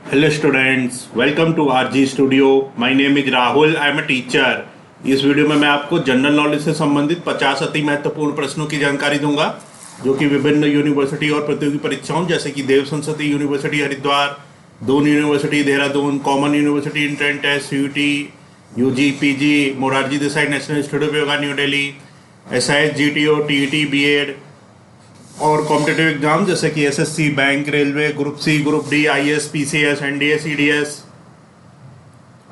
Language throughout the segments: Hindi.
Hello students, welcome to RG studio. My name is Rahul, I am a teacher. इस वीडियो में मैं आपको जनरल नॉलेज से संबंधित 50 अति महत्वपूर्ण प्रश्नों की जानकारी दूंगा, जो कि विभिन्न यूनिवर्सिटी और प्रतियोगी परीक्षाओं जैसे कि Dev Sanskriti university Haridwar, Doon university Dehradun, common university entrance test UT, UG PG, Morarji Desai national institute of yoga New Delhi, SIS GTO TET BEd और कॉम्पिटेटिव एग्जाम जैसे कि SSC, bank, railway, group C, group D, IAS, PCS, NDS, EDS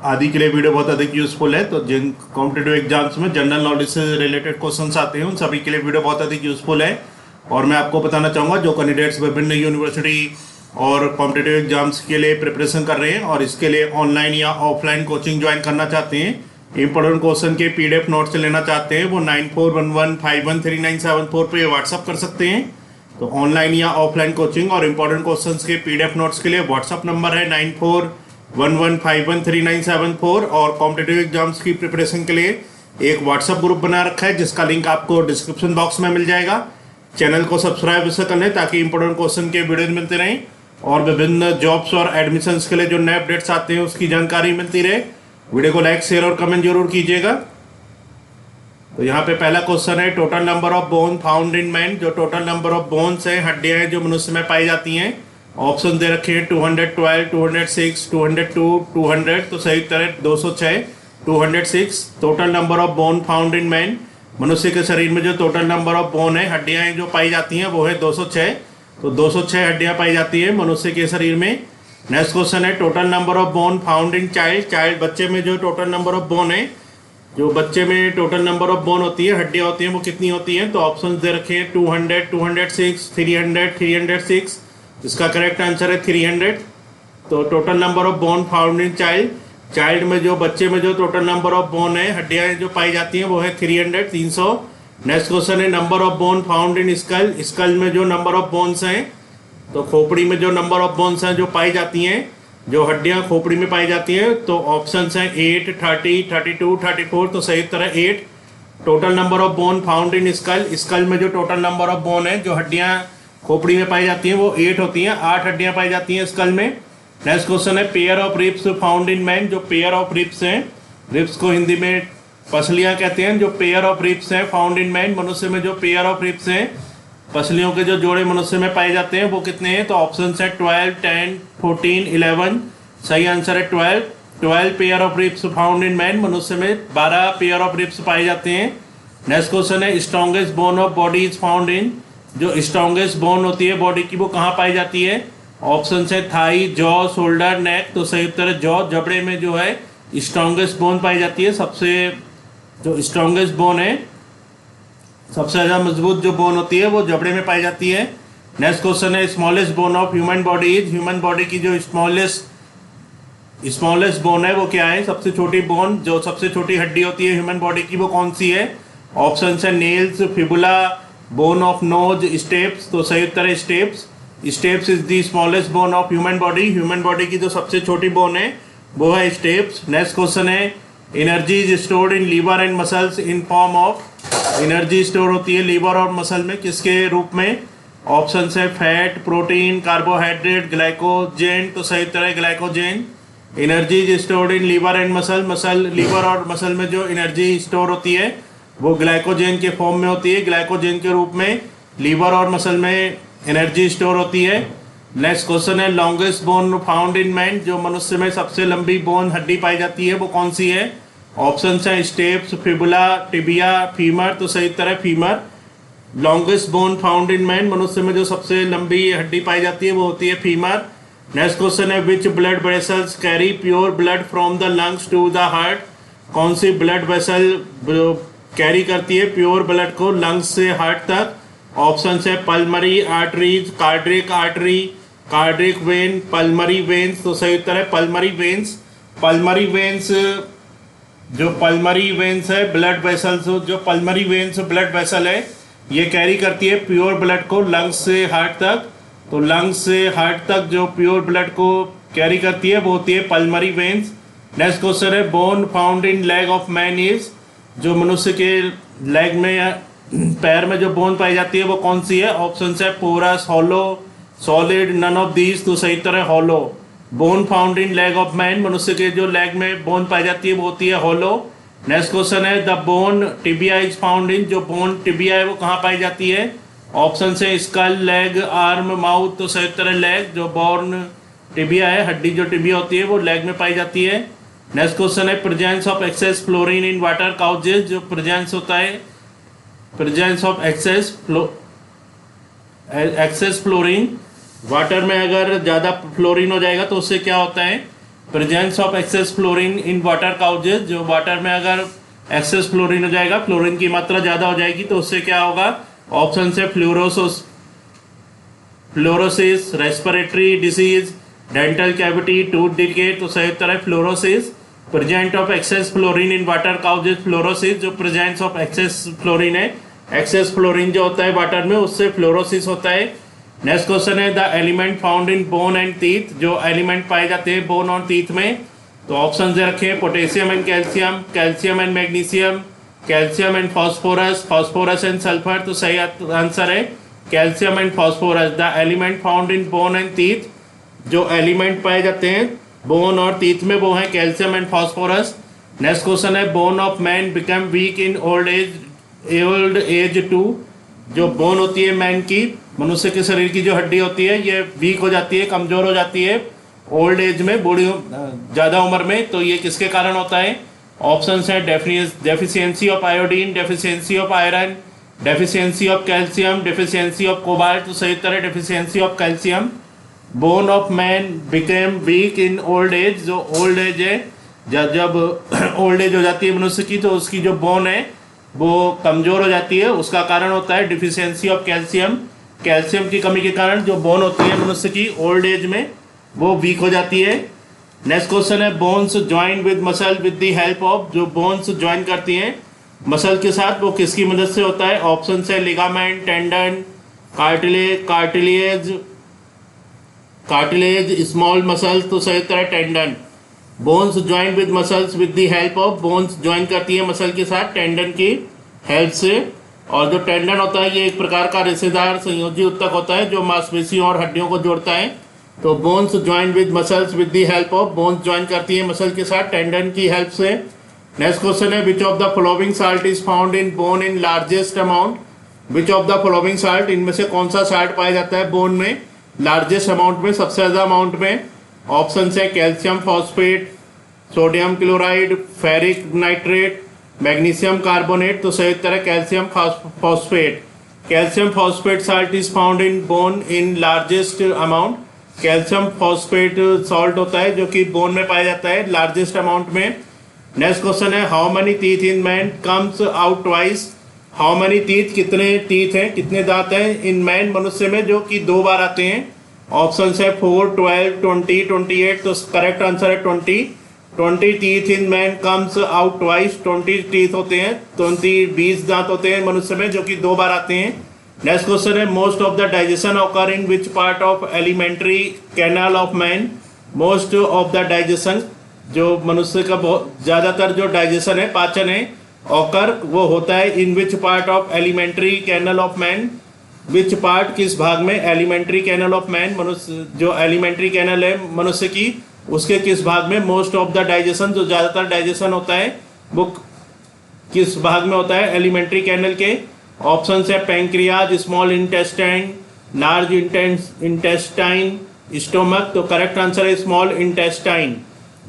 आदि के लिए वीडियो बहुत अधिक यूजफुल है। तो जिन कॉम्पिटेटिव एग्जाम्स में जनरल नॉलेज से रिलेटेड क्वेश्चंस आते हैं उन सभी के लिए वीडियो बहुत अधिक यूजफुल है। और मैं आपको बताना चाहूँगा जो कैंडिडेट्स विभिन्न यूनिवर्सिटी और कॉम्पिटेटिव एग्जाम्स के लिए प्रिपरेशन कर रहे हैं और इसके लिए ऑनलाइन या ऑफलाइन कोचिंग ज्वाइन करना चाहते हैं, इंपॉर्टेंट क्वेश्चन के पीडीएफ नोट्स लेना चाहते हैं, वो 9411513974 पे व्हाट्सअप कर सकते हैं। तो ऑनलाइन या ऑफलाइन कोचिंग और इंपॉर्टेंट क्वेश्चंस के पीडीएफ नोट्स के लिए व्हाट्सअप नंबर है 9411513974। और कॉम्पिटेटिव एग्जाम्स की प्रिपरेशन के लिए एक व्हाट्सअप ग्रुप बना रखा है जिसका लिंक आपको डिस्क्रिप्शन बॉक्स में मिल जाएगा। चैनल को सब्सक्राइब इससे कर लें ताकि इंपॉर्टेंट क्वेश्चन के वीडियोज मिलते रहें और विभिन्न जॉब्स और एडमिशन्स के लिए जो नए अपडेट्स आते हैं उसकी जानकारी मिलती रहे। वीडियो को लाइक, शेयर और कमेंट जरूर कीजिएगा। तो यहाँ पे पहला क्वेश्चन है, total number of bone found in man. जो टोटल नंबर ऑफ बोन्स हैं, हड्डियां हैं जो मनुष्य में पाई जाती हैं, ऑप्शन दे रखे हैं 212, 206, 202, 200। तो सही उत्तर है 206, 206। Total number of bone found in man, मनुष्य के शरीर में जो टोटल नंबर ऑफ बोन है, हड्डियां जो पाई जाती हैं वो है 206। तो 206 हड्डियां पाई जाती है मनुष्य के शरीर में। नेक्स्ट क्वेश्चन है, total number of bone found in child. Child बच्चे में जो टोटल नंबर ऑफ बोन है, जो बच्चे में टोटल नंबर ऑफ बोन होती है, हड्डियां होती हैं, वो कितनी होती हैं? तो ऑप्शन दे रखे हैं 200, 206, 300, 306। इसका करेक्ट आंसर है 300। तो total number of bone found in child, child में जो बच्चे में जो टोटल नंबर ऑफ बोन है, हड्डियां जो पाई जाती हैं वो है 300, 300। नेक्स्ट क्वेश्चन है, number of bone found in skull. Skull में जो नंबर ऑफ बोन्स हैं, तो खोपड़ी में जो नंबर ऑफ बोन्स हैं जो पाई जाती हैं, जो हड्डियां खोपड़ी में पाई जाती हैं, तो ऑप्शंस हैं 8, 30, 32, 34। तो सही उत्तर है 8। Total number of bone found in skull, skull में जो टोटल नंबर ऑफ बोन है, जो हड्डियां खोपड़ी में पाई जाती हैं, वो 8 होती हैं, 8 हड्डियां पाई जाती हैं स्कल में। नेक्स्ट क्वेश्चन है, pair of ribs found in man. जो पेयर ऑफ रिब्स हैं, रिब्स को हिंदी में पसलियां कहते हैं, जो पेयर ऑफ रिब्स हैं फाउंड इन मैन, मनुष्य में जो पेयर ऑफ रिब्स हैं, पसलियों के जो जोड़े मनुष्य में पाए जाते हैं, वो कितने हैं? तो ऑप्शन है 12, 10, 14, 11। सही आंसर है 12। 12 pair of ribs found in man, मनुष्य में 12 पेयर ऑफ रिब्स पाए जाते हैं। नेक्स्ट क्वेश्चन है, strongest bone of body is found इन। जो स्ट्रॉन्गेस्ट बोन होती है बॉडी की, वो कहाँ पाई जाती है? ऑप्शन है थाई, जॉ, शोल्डर, नेक। तो सही उत्तर है जॉ। जबड़े में जो है स्ट्रॉन्गेस्ट बोन पाई जाती है। सबसे जो स्ट्रॉन्गेस्ट बोन है, सबसे ज़्यादा मजबूत जो बोन होती है, वो जबड़े में पाई जाती है। नेक्स्ट क्वेश्चन है, smallest bone of human body is. Human body की जो स्मॉलेस्ट बोन है वो क्या है? सबसे छोटी बोन, जो सबसे छोटी हड्डी होती है ह्यूमन बॉडी की, वो कौन सी है? ऑप्शन है nails, fibula, bone of nose, stapes. तो सही उत्तर है stapes. Stapes is the smallest bone of human body. Human body की जो सबसे छोटी बोन है वो है स्टेप्स। नेक्स्ट क्वेश्चन है, energy is stored in liver and muscles in form of. Energy store होती है लीवर और मसल में किसके रूप में? ऑप्शन है फैट, प्रोटीन, कार्बोहाइड्रेट, ग्लाइकोजेन। तो सही उत्तर है glycogen. Energy is stored in liver and muscle, liver और मसल में जो एनर्जी स्टोर होती है वो ग्लाइकोजेन के फॉर्म में होती है। ग्लाइकोजेन के रूप में लीवर और मसल में एनर्जी स्टोर होती है। नेक्स्ट क्वेश्चन है, longest bone found in man. जो मनुष्य में सबसे लंबी बोन हड्डी पाई जाती है वो कौन सी है? ऑप्शन है स्टेप्स, फिबुला, टिबिया, फीमर। तो सही उत्तर है femur. Longest bone found in man, मनुष्य में जो सबसे लंबी हड्डी पाई जाती है वो होती है फीमर। नेक्स्ट क्वेश्चन है, which blood vessels carry pure blood from the lungs to the heart. कौन सी ब्लड वेसल कैरी करती है प्योर ब्लड को लंग्स से हार्ट तक? ऑप्शन है pulmonary arteries, cardiac artery, cardiac vein, pulmonary veins. तो सही उत्तर है पल्मरी वेन्स। पल्मरी वेन्स, जो पल्मरी वेन्स है ब्लड वेसल्स, जो पल्मरी वेन्स ब्लड वेसल है, ये कैरी करती है प्योर ब्लड को लंग्स से हार्ट तक। तो लंग्स से हार्ट तक जो प्योर ब्लड को कैरी करती है वो होती है पल्मरी वेन्स। नेक्स्ट क्वेश्चन है, bone found in leg of man is. जो मनुष्य के लेग में, पैर में जो बोन पाई जाती है वो कौन सी है? ऑप्शन है porous, hollow, solid, none of these. तो सही तरह hollow. Bone found in leg of man, मनुष्य के जो लेग में बोन पाई जाती है वो होती है होलो। नेक्स्ट क्वेश्चन है the bone tibia is found इन, जो बोन टिबिया है वो कहाँ पाई जाती है? ऑप्शन से स्कल, लेग, आर्म, माउथ। तो सही उत्तर है लेग। जो बोन टिबिया है, हड्डी जो टिबिया होती है वो लेग में पाई जाती है। नेक्स्ट क्वेश्चन है presence of excess fluorine in water causes, जो प्रेजेंस होता है, presence of excess fluorine, water में अगर ज़्यादा फ्लोरीन हो जाएगा तो उससे क्या होता है? Presence of excess fluorine in water causes, जो वाटर में अगर एक्सेस फ्लोरीन हो जाएगा, फ्लोरीन की मात्रा ज़्यादा हो जाएगी तो उससे क्या होगा? ऑप्शन से fluorosis, respiratory disease, dental cavity, tooth decay. तो सही उत्तर है fluorosis. Present of excess fluorine in water causes fluorosis, जो प्रेजेंस ऑफ एक्सेस फ्लोरीन है, एक्सेस फ्लोरीन जो होता है वाटर में उससे फ्लोरोसिस होता है। नेक्स्ट क्वेश्चन है the element found in bone and teeth, जो एलिमेंट पाए जाते हैं बोन और टीथ में। तो ऑप्शन से रखें potassium and calcium, calcium and magnesium, calcium and phosphorus, phosphorus and sulphur. तो सही आंसर है calcium and phosphorus. The element found in bone and teeth, जो एलिमेंट पाए जाते हैं बोन और टीथ में वो है calcium and phosphorus. Next question है bone of man become weak in old age to, जो बोन होती है मैन की, मनुष्य के शरीर की जो हड्डी होती है ये वीक हो जाती है, कमजोर हो जाती है ओल्ड एज में, बूढ़ी ज़्यादा उम्र में। तो ये किसके कारण होता है? ऑप्शन है deficiency of iodine, deficiency of iron, deficiency of calcium, deficiency of cobalt. तो सही तरह deficiency of calcium. Bone of man became week in old as, जो ओल्ड एज है, जब ओल्ड एज हो जाती है मनुष्य की तो उसकी जो बोन है वो कमज़ोर हो जाती है, उसका कारण होता है डिफिशियंसी ऑफ कैल्शियम। कैल्शियम की कमी के कारण जो बोन होती है मनुष्य की ओल्ड एज में वो वीक हो जाती है। नेक्स्ट क्वेश्चन है bones join with muscle with the help of, जो बोन्स ज्वाइन करती हैं मसल के साथ वो किसकी मदद से होता है? ऑप्शन से ligament, tendon, cartilage, small muscles. तो सही उत्तर है tendon. Bones join with muscles with the help of, bones join करती है मसल के साथ टेंडन की हेल्प से। और जो टेंडन होता है ये एक प्रकार का रेशेदार संयोजी उत्तक होता है जो मांसपेशियों और हड्डियों को जोड़ता है। तो bones join with muscles with the help of, bones join करती है मसल के साथ टेंडन की हेल्प से। नेक्स्ट क्वेश्चन है विच of the following salt is found in bone in largest amount, which of the following salt, इनमें से कौन सा साल्ट पाया जाता है बोन में लार्जेस्ट अमाउंट में, सबसे ज़्यादा अमाउंट में? ऑप्शन है calcium phosphate, sodium chloride, ferric nitrate, magnesium carbonate. तो सही उत्तर है calcium phosphate. Calcium phosphate salt is found in bone in largest amount. Calcium phosphate salt होता है जो कि बोन में पाया जाता है लार्जेस्ट अमाउंट में। नेक्स्ट क्वेश्चन है how many teeth in man comes out twice, how many teeth, कितने टीथ हैं, कितने दांत हैं इन मैन, मनुष्य में, जो कि 2 बार आते हैं? ऑप्शन है 4, 12, 20, 28। तो करेक्ट आंसर है 20 teeth in man comes out twice. 20 teeth होते हैं, 20 दांत होते हैं मनुष्य में जो कि 2 बार आते हैं। नेक्स्ट क्वेश्चन है most of the digestion occur in which part of alimentary canal of man, most of the digestion, जो मनुष्य का बहुत ज़्यादातर जो डाइजेशन है, पाचन है, ऑकर, वो होता है in which part of alimentary canal of man. Which part, किस भाग में? एलिमेंट्री कैनल ऑफ मैन, मनुष्य जो एलिमेंट्री कैनल है मनुष्य की उसके किस भाग में मोस्ट ऑफ द डाइजेशन, जो ज़्यादातर डाइजेशन होता है वो किस भाग में होता है एलिमेंट्री कैनल के? ऑप्शन है pancreas, small intestine, large intestine, stomach. तो करेक्ट आंसर है small intestine.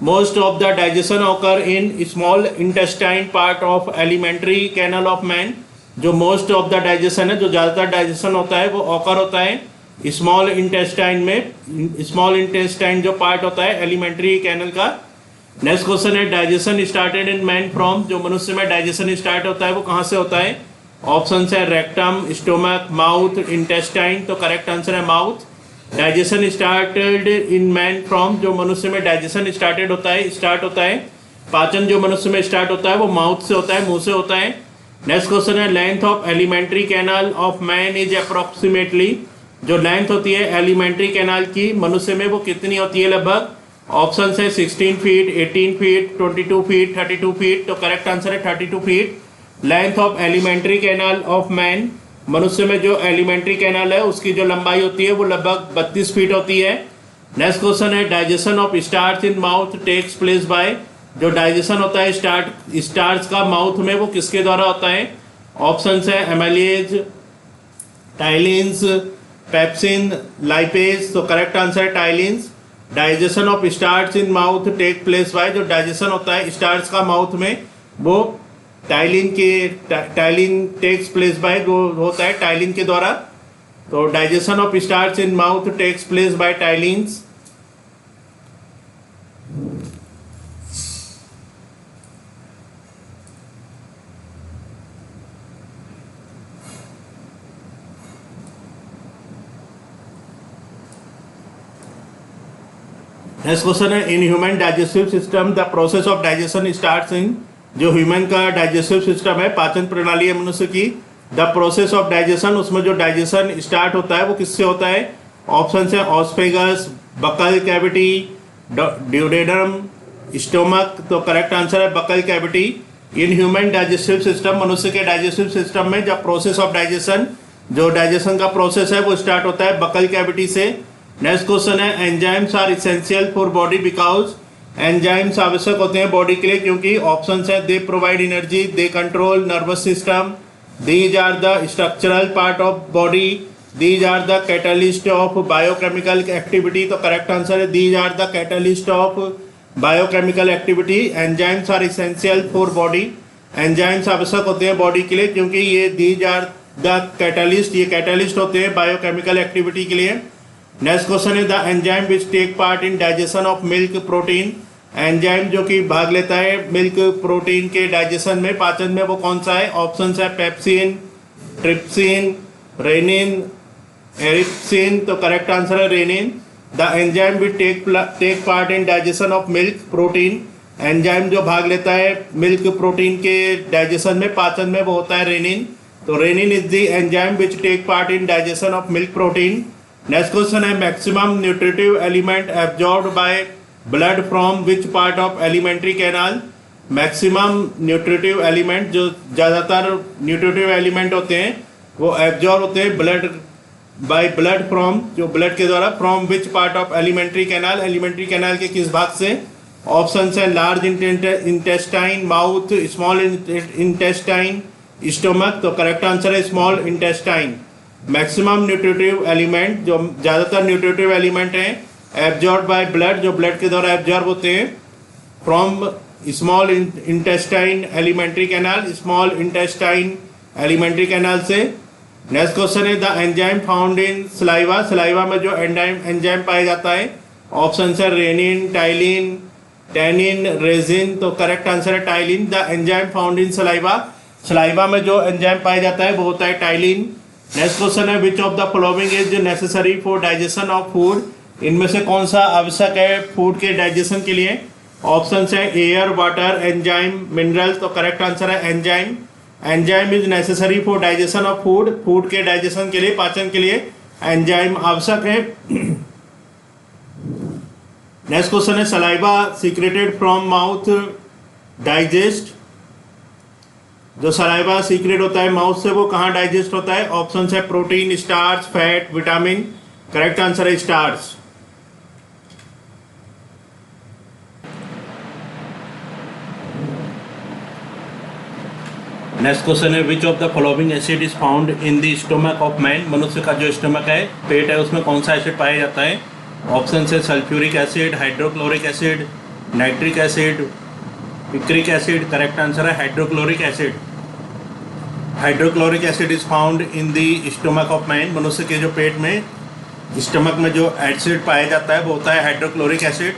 Most of the digestion occur in small intestine part of alimentary canal of man, जो मोस्ट ऑफ द डाइजेशन है, जो ज़्यादातर डाइजेशन होता है वो ऑकर होता है स्मॉल इंटेस्टाइन में। स्मॉल इंटेस्टाइन जो पार्ट होता है एलिमेंट्री कैनल का। नेक्स्ट क्वेश्चन है digestion started in man from, जो मनुष्य में डाइजेशन स्टार्ट होता है वो कहाँ से होता है? ऑप्शन है रेक्टम, स्टोमक, माउथ, इंटेस्टाइन। तो करेक्ट आंसर है mouth. Digestion started in man from, जो मनुष्य में डाइजेशन स्टार्ट होता है, पाचन जो मनुष्य में स्टार्ट होता है वो माउथ से होता है, मुंह से होता है। नेक्स्ट क्वेश्चन है length of alimentary canal of man is approximately, जो लेंथ होती है एलिमेंट्री कैनाल की मनुष्य में वो कितनी होती है लगभग? ऑप्शन है 16 फीट, 18 फीट, 22 फीट, 32 फीट। तो करेक्ट आंसर है 32 feet. Length of alimentary canal of man, मनुष्य में जो एलिमेंट्री कैनाल है उसकी जो लंबाई होती है वो लगभग 32 फीट होती है। नेक्स्ट क्वेश्चन है digestion of starch in mouth takes place by, जो डाइजेशन होता है स्टार्च का माउथ में वो किसके द्वारा होता है? ऑप्शन है एमाइलेज, टाइलिन्स, पेप्सिन, लाइपेज। तो करेक्ट आंसर है ptyalins. Digestion of starch in mouth take place by, जो डाइजेशन होता है स्टार्च का माउथ में वो टाइलिन टेक्स प्लेस बाय जो होता है टाइलिन के द्वारा। तो digestion of starch in mouth takes place by ptyalins. Next question है in human digestive system the process of digestion starts in, जो ह्यूमन का डाइजेस्टिव सिस्टम है, पाचन प्रणाली है मनुष्य की, द प्रोसेस ऑफ डाइजेशन, उसमें जो डाइजेशन स्टार्ट होता है वो किससे होता है? ऑप्शन है oesophagus, buccal cavity, duodenum, stomach. तो करेक्ट आंसर है buccal cavity. In human digestive system, मनुष्य के डाइजेस्टिव सिस्टम में जब प्रोसेस ऑफ डाइजेशन, जो डाइजेशन का प्रोसेस है वो स्टार्ट होता है बकल कैविटी से। नेक्स्ट क्वेश्चन है enzymes are essential for body because, enzymes आवश्यक होते हैं बॉडी के लिए क्योंकि ऑप्शन है they provide energy, they control nervous system, these are the structural part of body, these are the catalyst of biochemical activity. तो करेक्ट आंसर है these are the catalyst of biochemical activity. Enzymes are essential for body, enzymes आवश्यक होते हैं बॉडी के लिए क्योंकि ये दीज आर द कैटलिस्ट, ये कैटलिस्ट होते हैं बायोकेमिकल एक्टिविटी के लिए। नेक्स्ट क्वेश्चन है the enzyme which take part in digestion of milk protein, enzyme जो कि भाग लेता है मिल्क प्रोटीन के डाइजेशन में, पाचन में, वो कौन सा है? ऑप्शन है पेप्सिन, ट्रिप्सिन, रेनिन, एरिप्सिन। तो करेक्ट आंसर है rennin. The enzyme which take part in digestion of milk protein, enzyme जो भाग लेता है मिल्क प्रोटीन के डाइजेशन में, पाचन में, वो होता है रेनिन। तो rennin is the enzyme which take part in digestion of milk protein. Next question है maximum nutritive element absorbed by blood from which part of alimentary canal, maximum nutritive element, जो ज़्यादातर न्यूट्रिटिव एलिमेंट होते हैं वो एब्जॉर्ब होते हैं ब्लड बाय ब्लड फ्रॉम, जो ब्लड के द्वारा, from which part of alimentary canal, alimentary canal के किस भाग से? ऑप्शन है large intestine, mouth, small intestine, stomach. तो करेक्ट आंसर है small intestine. Maximum nutritive element, जो ज़्यादातर न्यूट्रिटिव एलिमेंट हैं एब्जॉर्ब बाय ब्लड, जो ब्लड के द्वारा एब्जॉर्ब होते हैं, from small intestine alimentary canal, small intestine alimentary canal से। नेक्स्ट क्वेश्चन है the enzyme found in saliva, saliva में जो एंजाइम पाया जाता है, ऑप्शन है रेनिन, टाइलिन, टैनिन, रेजिन। तो करेक्ट आंसर है ptyalin. The enzyme found in saliva, saliva में जो एंजाइम पाया जाता है वो होता है टाइलिन। नेक्स्ट क्वेश्चन है विच of the following is necessary for digestion of food, इनमें से कौन सा आवश्यक है फूड के डाइजेशन के लिए? ऑप्शन है एयर, वाटर, एंजाइम, मिनरल्स। तो करेक्ट आंसर है enzyme. Enzyme is necessary for digestion of food, food के डाइजेशन के लिए, पाचन के लिए एंजाइम आवश्यक है। नेक्स्ट क्वेश्चन है saliva secreted from mouth digest, जो सलाइवा सीक्रेट होता है माउथ से वो कहाँ डाइजेस्ट होता है? ऑप्शन है protein, starch, fat, vitamin. Correct answer है स्टार्च। नेक्स्ट क्वेश्चन है विच of the following acid is found in the stomach of man, मनुष्य का जो स्टोमक है, पेट है, उसमें कौन सा एसिड पाया जाता है? ऑप्शन है sulphuric acid, hydrochloric acid, nitric acid, picric acid. Correct answer है hydrochloric acid. Hydrochloric acid is found in the stomach of man, मनुष्य के जो पेट में, स्टमक में जो एसिड पाया जाता है वो होता है हाइड्रोक्लोरिक एसिड।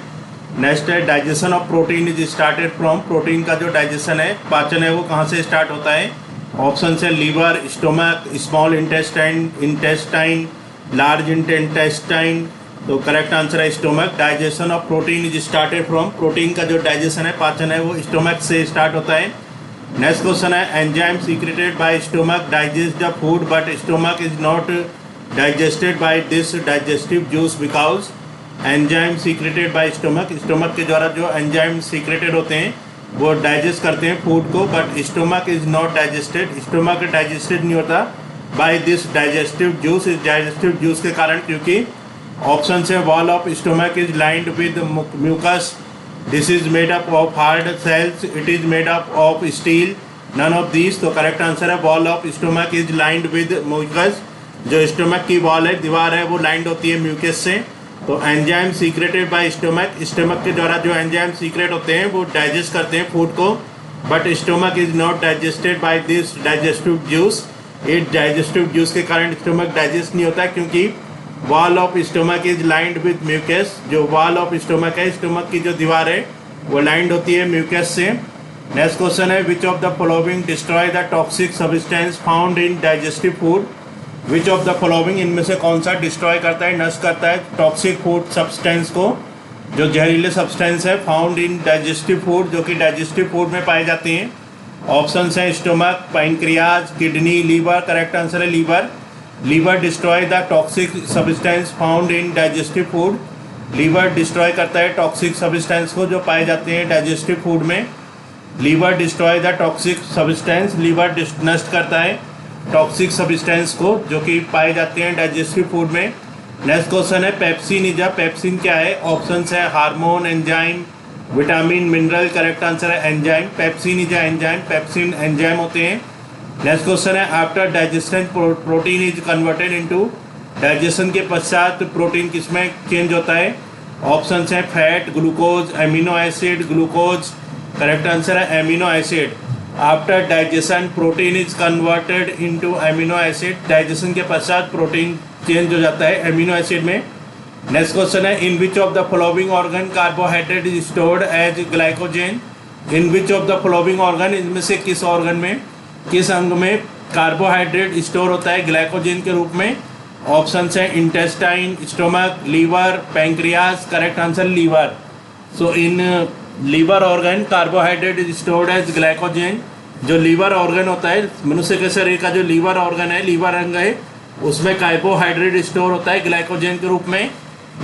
नेक्स्ट है digestion of protein is started from, protein का जो डाइजेशन है, पाचन है, वो कहाँ से स्टार्ट होता है? ऑप्शन है liver, stomach, small intestine, large intestine. तो करेक्ट आंसर है stomach. Digestion of protein is started from, protein का जो डाइजेशन है, पाचन है, वो स्टोमक से स्टार्ट होता है। नेक्स्ट क्वेश्चन है enzyme secreted by stomach digest the food but stomach is not digested by this digestive juice because, enzyme secreted by stomach, stomach के द्वारा जो एंजाइम सीक्रेटेड होते हैं वो डाइजेस्ट करते हैं फूड को, but stomach is not digested, stomach digested नहीं होता बाय दिस डाइजेस्टिव जूस, इस डाइजेस्टिव जूस के कारण, क्योंकि ऑप्शन है wall of stomach is lined with mucus, this is made up of hard cells, it is made up of steel, none of this. तो करेक्ट आंसर है wall of stomach is lined with mucus. जो स्टोमक की वॉल है, दीवार है, वो लाइंड होती है म्यूकस से। तो enzyme secreted by stomach, stomach के द्वारा जो एंजाइम सीक्रेट होते हैं वो डाइजेस्ट करते हैं फूड को, but stomach is not digested by this digestive juice. इस डाइजेस्टिव जूस के कारण स्टोमक डाइजेस्ट नहीं होता क्योंकि wall of stomach is lined with mucus. जो वॉल ऑफ स्टोमक है, स्टोमक की जो दीवार है वो लाइंड होती है म्यूकस से। नेक्स्ट क्वेश्चन है विच of the following destroy the toxic substance found in digestive food. Which of the following, इनमें से कौन सा डिस्ट्रॉय करता है, नष्ट करता है टॉक्सिक फूड सब्सटेंस को, जो जहरीले सब्सटेंस है फाउंड इन डाइजेस्टिव फूड, जो कि डाइजेस्टिव फूड में पाए जाते हैं। ऑप्शन है stomach, pancreas, kidney, liver. Correct answer है liver. Liver destroy the toxic substance found in digestive food. Liver destroy करता है टॉक्सिक सब्सटेंस को जो पाए जाते हैं डाइजेस्टिव फूड में। Liver destroy the toxic substance, liver नष्ट करता है टॉक्सिक सब्सटेंस को जो कि पाए जाते हैं डाइजेस्टिव फूड में। नेक्स्ट क्वेश्चन है पेप्सिन इजा, पेप्सिन क्या है। ऑप्शन है hormone, enzyme, vitamin, mineral. Correct answer है enzyme. Pepsin is a enzyme, pepsin enzyme होते हैं। नेक्स्ट क्वेश्चन है after digestion protein is converted into, digestion के पश्चात प्रोटीन किसमें चेंज होता है। ऑप्शन है fat, glucose, amino acid, glucose. Correct answer है amino acid. After digestion protein is converted into amino acid, digestion के पश्चात प्रोटीन चेंज हो जाता है एमिनो एसिड में। नेक्स्ट क्वेश्चन है in which of the following organ carbohydrate is stored as glycogen. In which of the following organ, इनमें से किस ऑर्गन में, किस अंग में कार्बोहाइड्रेट स्टोर होता है ग्लाइकोजेन के रूप में। ऑप्शन है intestine, stomach, liver, pancreas. Correct answer liver. So in liver organ carbohydrate is stored as glycogen. जो लीवर ऑर्गन होता है, मनुष्य के शरीर का जो लीवर ऑर्गन है, लीवर अंग है, उसमें कार्बोहाइड्रेट स्टोर होता है ग्लाइकोजेन के रूप में।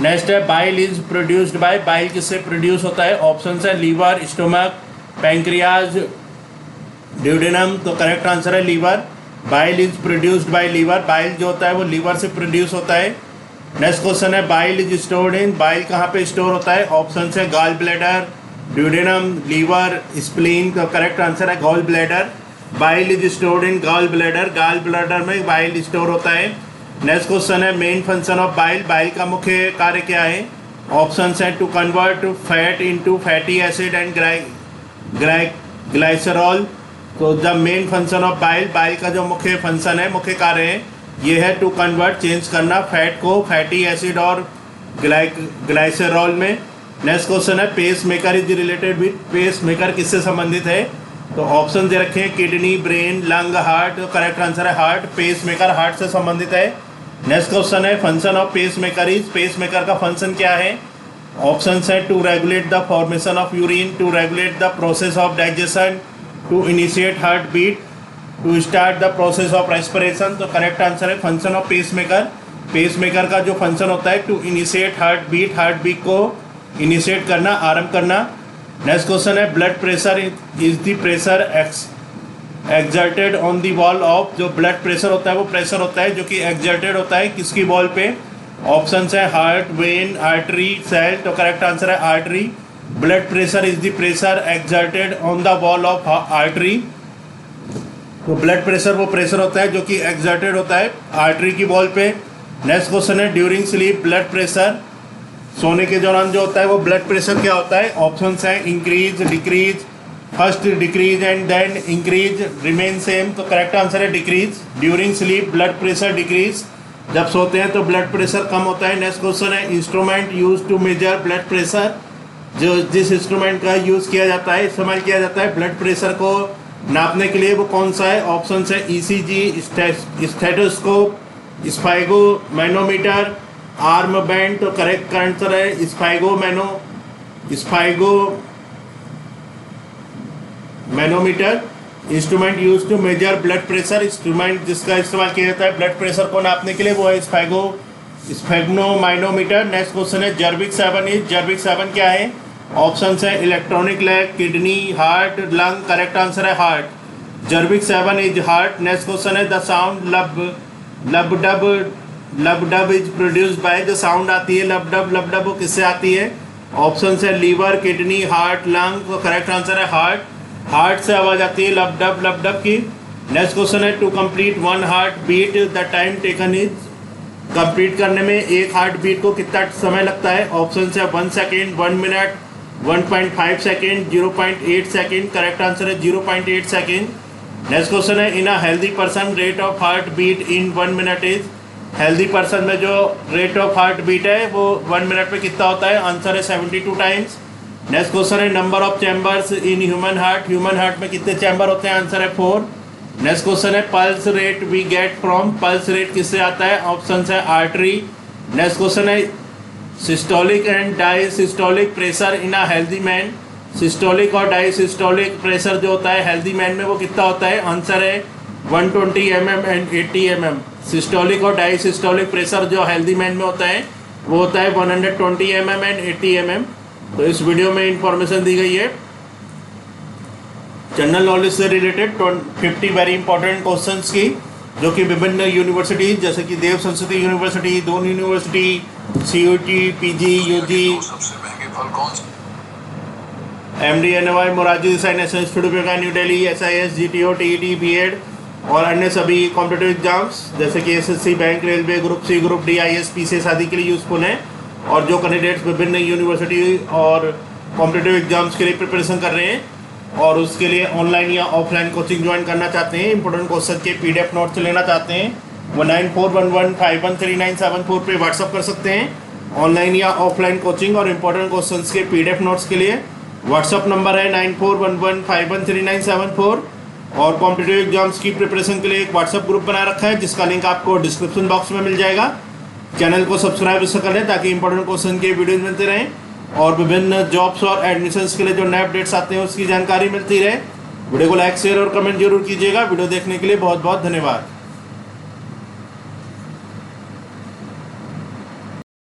नेक्स्ट है bile is produced by, bile किससे प्रोड्यूस होता है। ऑप्शन है लीवर, स्टोमक, पैंक्रियाज, ड्यूडेनम। तो करेक्ट आंसर है liver. Bile is produced by liver, bile जो होता है वो लीवर से प्रोड्यूस होता है। नेक्स्ट क्वेश्चन है bile is stored in, bile कहाँ पे स्टोर होता है। ऑप्शन है gall bladder, duodenum, liver, spleen. का करेक्ट आंसर है gall bladder. Bile is stored in gall bladder, gall bladder में बाइल स्टोर होता है। नेक्स्ट क्वेश्चन है main function of bile, bile का मुख्य कार्य क्या है। ऑप्शन है to convert fat into fatty acid and glycerol. तो the main function of bile, bile का जो मुख्य फंक्शन है, मुख्य कार्य है, ये है टू कन्वर्ट, चेंज करना फैट को फैटी एसिड और ग्लाइसरॉल में। नेक्स्ट क्वेश्चन है pacemaker is related with, pacemaker किससे संबंधित है। तो ऑप्शन दे रखे हैं किडनी, ब्रेन, लंग, हार्ट। तो करेक्ट आंसर है हार्ट, पेस मेकर हार्ट से संबंधित है। नेक्स्ट क्वेश्चन है function of pacemaker is, pacemaker का फंक्शन क्या है। ऑप्शन है to regulate the formation of urine, to regulate the process of digestion, to initiate heartbeat, to start the process of respiration. तो करेक्ट आंसर है function of pacemaker, pacemaker का जो फंक्शन होता है टू इनिशिएट हार्ट बीट को इनिशिएट करना, आरंभ करना। नेक्स्ट क्वेश्चन है blood pressure is the pressure exerted on the wall of, जो ब्लड प्रेशर होता है वो प्रेशर होता है जो कि एक्सर्टेड होता है किसकी वॉल पे। ऑप्शन है हार्ट, वेन, आर्टरी, सेल। तो करेक्ट आंसर है artery. Blood pressure is the pressure exerted on the wall of artery. तो ब्लड प्रेशर वो प्रेशर होता है जो कि एक्सर्टेड होता है आर्टरी की वॉल पे। नेक्स्ट क्वेश्चन है ड्यूरिंग स्लीप ब्लड प्रेशर, सोने के दौरान जो होता है वो ब्लड प्रेशर क्या होता है। ऑप्शन है increase, decrease, first decrease and then increase, remain same. तो करेक्ट आंसर है decrease. During sleep blood pressure decrease, जब सोते हैं तो ब्लड प्रेशर कम होता है। नेक्स्ट क्वेश्चन है instrument use to measure blood pressure, जो जिस इंस्ट्रूमेंट का यूज़ किया जाता है, इस्तेमाल किया जाता है ब्लड प्रेशर को नापने के लिए, वो कौन सा है। ऑप्शन है ECG, stethoscope, sphygmomanometer, arm band. तो करेक्ट आंसर है sphygmomanometer. Instrument use to measure blood pressure, instrument जिसका इस्तेमाल किया जाता है ब्लड प्रेशर को नापने के लिए वो है स्फेग्नोमाइनोमीटर। नेक्स्ट क्वेश्चन है जर्विक 7 इज, जर्विक 7 क्या है। ऑप्शन है electronic leg, kidney, heart, lung. Correct answer है heart. Jarvik 7 is heart. Next question है the sound lub dub lub dub is produced by, जो साउंड आती है लब डब वो किससे आती है? ऑप्शन है लीवर, किडनी, हार्ट, लंग। तो करेक्ट आंसर है हार्ट। हार्ट से आवाज आती है लब डब की। नेक्स्ट क्वेश्चन है to complete one heart beat the time taken is, complete करने में एक हार्ट बीट को कितना समय लगता है? ऑप्शन है 1 second, 1 minute, 1.5 second, 0.8 second. Correct answer है 0.8 सेकेंड। नेक्स्ट क्वेश्चन है in a healthy person rate of heart beat in 1 minute is, healthy person में जो रेट ऑफ हार्ट बीट है वो 1 मिनट में कितना होता है? आंसर है 72 टाइम्स। नेक्स्ट क्वेश्चन है number of chambers in human heart में कितने चैम्बर होते हैं? आंसर है 4। नेक्स्ट क्वेश्चन है pulse rate we get from, pulse rate किससे आता है? ऑप्शन है आर्टरी। नेक्स्ट क्वेश्चन है systolic and diastolic pressure in a healthy man, systolic और डायसिस्टोलिक प्रेशर जो होता है हेल्दी मैन में वो कितना होता है? आंसर है 120 mm एंड 80 mm। सिस्टोलिक और डायसिस्टोलिक प्रेशर जो हेल्दी मैन में होता है वो होता है 120 mm एंड 80 mm। तो इस वीडियो में इंफॉर्मेशन दी गई है जनरल नॉलेज से रिलेटेड 50 वेरी इंपॉर्टेंट क्वेश्चंस की, जो कि विभिन्न यूनिवर्सिटीज जैसे कि Dev Sanskriti university, Doon university, CUT, PG, UG, MDNY, Morarji Desai national institute of new Delhi, SIS, GTO, TET, BEd और अन्य सभी कॉम्पिटिटिव एग्जाम्स जैसे कि SSC, bank, railway, group C, group D, IS, PCS आदि के लिए यूजफुल हैं। और जो कैंडिडेट्स विभिन्न यूनिवर्सिटी और कॉम्पिटिटिव एग्जाम्स के लिए प्रिपरेशन कर रहे हैं और उसके लिए ऑनलाइन या ऑफलाइन कोचिंग ज्वाइन करना चाहते हैं, इंपॉर्टेंट क्वेश्चन के PDF नोट्स लेना चाहते हैं, वो 9411513974 पे व्हाट्सअप कर सकते हैं। ऑनलाइन या ऑफलाइन कोचिंग और इंपॉर्टेंट क्वेश्चंस के PDF नोट्स के लिए व्हाट्सअप नंबर है 9411513974। और कॉम्पिटिटिव एग्जाम्स की प्रिपरेशन के लिए एक व्हाट्सअप ग्रुप बना रखा है जिसका लिंक आपको डिस्क्रिप्शन बॉक्स में मिल जाएगा। चैनल को सब्सक्राइब कर लें ताकि इंपॉर्टेंट क्वेश्चन के वीडियोज मिलते रहें और विभिन्न जॉब्स और एडमिशन्स के लिए जो नए अपडेट्स आते हैं उसकी जानकारी मिलती रहे। वीडियो को लाइक, शेयर और कमेंट जरूर कीजिएगा। वीडियो देखने के लिए बहुत बहुत धन्यवाद।